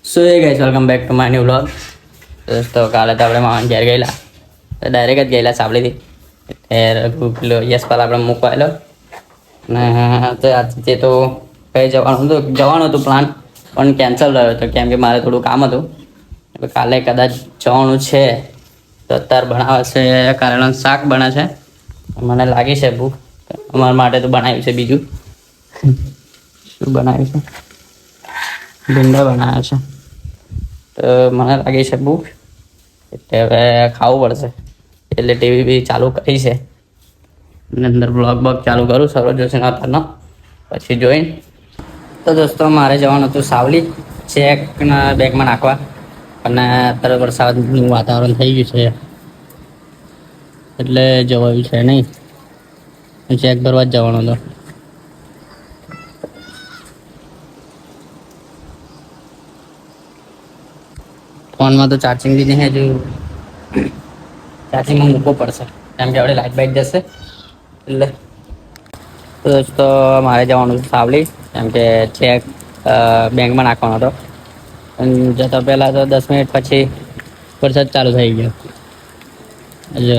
So A guys welcome back to my new vlog. દોસ્તો કાલે તો આપણે મામાને ઘેર ગયેલા, તો ડાયરેક્ટ જ ગયેલા સાબલીથી. પેલો યશપાલ આપણે મૂકવાયેલો ને તો તે તો કઈ જવાનું હતું પ્લાન, પણ કેન્સલ રહ્યો હતો કેમ કે મારે થોડું કામ હતું. એટલે કાલે કદાચ જવાનું છે. તો અત્યારે બનાવે છે કારેલાનું શાક બને છે. મને લાગી છે ભૂખ. અમારા માટે તો બનાવ્યું છે બીજું શું બનાવ્યું છે, ભીંડા બનાવ્યા છે. તો મને લાગે છે ભૂખ, એટલે હવે ખાવું પડશે. એટલે ટીવી બી ચાલુ કરી છે અને અંદર બ્લોગ ચાલુ કરું સરોજ જોશી નાતાનો, પછી જોઈને. તો દોસ્તો મારે જવાનું હતું સાવલી ચેકના બેગમાં નાખવા, અને અત્યારે વરસાદનું વાતાવરણ થઈ ગયું છે એટલે જવાયું છે નહીં. ચેક ભરવા જ જવાનો હતો. ફોનમાં તો ચાર્જિંગ બી નહીં, હજુ ચાર્જિંગમાં મૂકવો પડશે કેમ કે આપણે લાઇટ બાઇટ જશે. એટલે તો દોસ્તો મારે જવાનું છે સાવલી, કેમ કે ચેક બેંકમાં નાખવાનો હતો. જતા પહેલાં તો 10 મિનિટ પછી વરસાદ ચાલુ થઈ ગયો. એટલે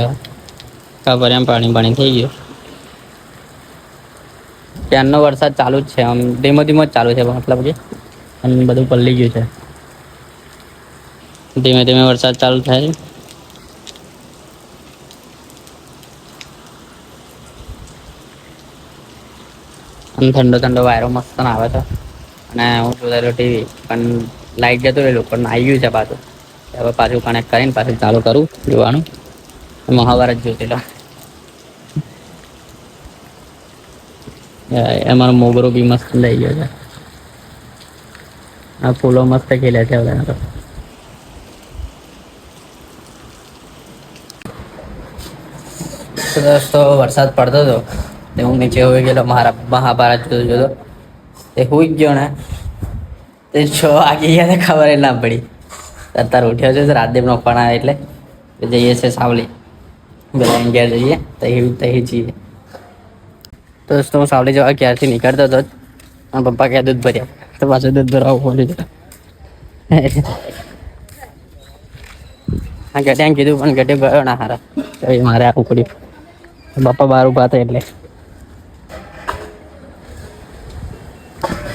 ખબર એમ પાણી થઈ ગયું. ત્યારનો વરસાદ ચાલુ જ છે, આમ ધીમો ધીમો જ ચાલુ છે, મતલબ કે બધું પલળી ગયું છે. ધીમે ધીમે વરસાદ ચાલુ થાય. આમ ઠંડો ઠંડો વાયરો મસ્ત આવે છે. અને હું જોયેલો ટીવી પણ લાઈટ જતું રહેલું, પણ આવી ગયું છે પાછું. હવે પાછું કનેક્ટ કરીને પાછું ચાલુ કરું જોવાનું. મહાભારત જોતેલો અમારો મોગરો બી મસ્ત લઈ ગયો છે. આ ફૂલો મસ્ત ખીલે છે બધા તો. દોસ્તો વરસાદ પડતો હતો તે હું નીચે હોઈ ગયેલો, મારા મહાભારત જોતો. તે હોઈ ગયો ને તે 6 વાગી ગયા, ખબર ના પડી. અત્યારે ઉઠ્યો છે રાતદેવનો ફોન આવે એટલે જઈએ છે સાવલી, બધા ઘેર જઈએ તહી જઈએ. તો દોસ્તો હું સાવલી જવા ક્યારથી નીકળતો હતો, મારા પપ્પા ક્યાં દૂધ ભર્યા, તો પાછું દૂધ ભરવા ખોલી હા ગટ્યા કીધું પણ ગટે ગયો ના હારા, મારે આવું પડ્યું. બાપા બહાર ઉભા હતા એટલે.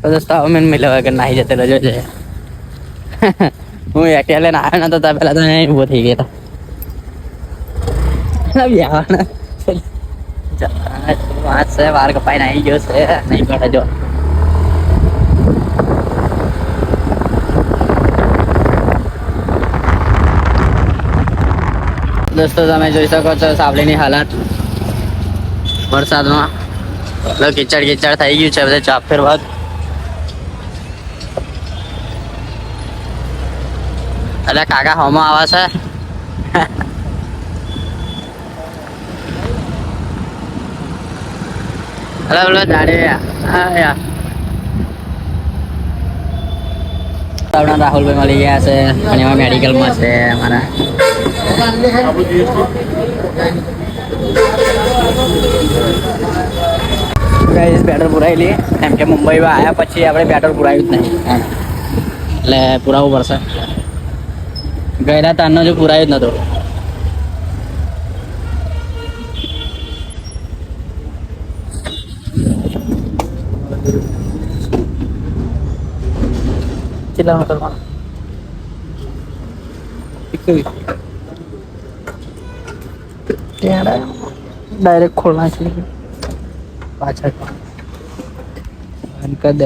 તો દોસ્તો હવે મેં મિલવા કે નાહી જતે રજો છે. હું એકલા લઈને આવ્યો નતો ત્યાં પેલા તો ઉભો થઈ ગયા હતા. વાર કપાઈ નાહી ગયો છે, નહીં પડે જો. દોસ્તો તમે જોઈ શકો છો સાવલીની હાલત વરસાદમાં. કિચડ કિચડ થઈ ગયું છે બધે ચાપ ફેરવા. એટલે કાકા હોમાં આવે છે. અરે બોલો દાડે આપણા રાહુલભાઈ મળી ગયા છે, અને એમાં મેડિકલમાં છે અમારા. પેટ્રોલ પુરાવી લઈએ કેમ કે મુંબઈમાં આવ્યા પછી આપણે પેટ્રોલ પુરાવ્યું જ નહીં, એટલે પુરાવવું પડશે. ગયેલા તારનો જો પુરાયું જ નતું. કેટલા હોટલમાં ડાયરેક્ટ ખોલના છે પાછળ બંધ કરી દે.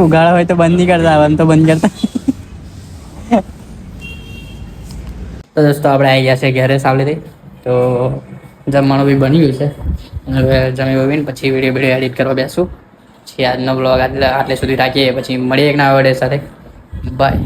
ઉગાડા હોય તો બંધ નહીં કરતા, આવવાનું તો બંધ કરતા. તો દોસ્તો આપણે આવી ગયા છે ઘરે સાવલીથી. તો જમવાનું બી બની ગયું છે. હવે જમી વમીને પછી વિડીયો એડિટ કરવા બેસું. પછી આજનો બ્લોગ આટલે સુધી રાખીએ, પછી મળીએ એક નવા વિડીયો સાથે. બાય.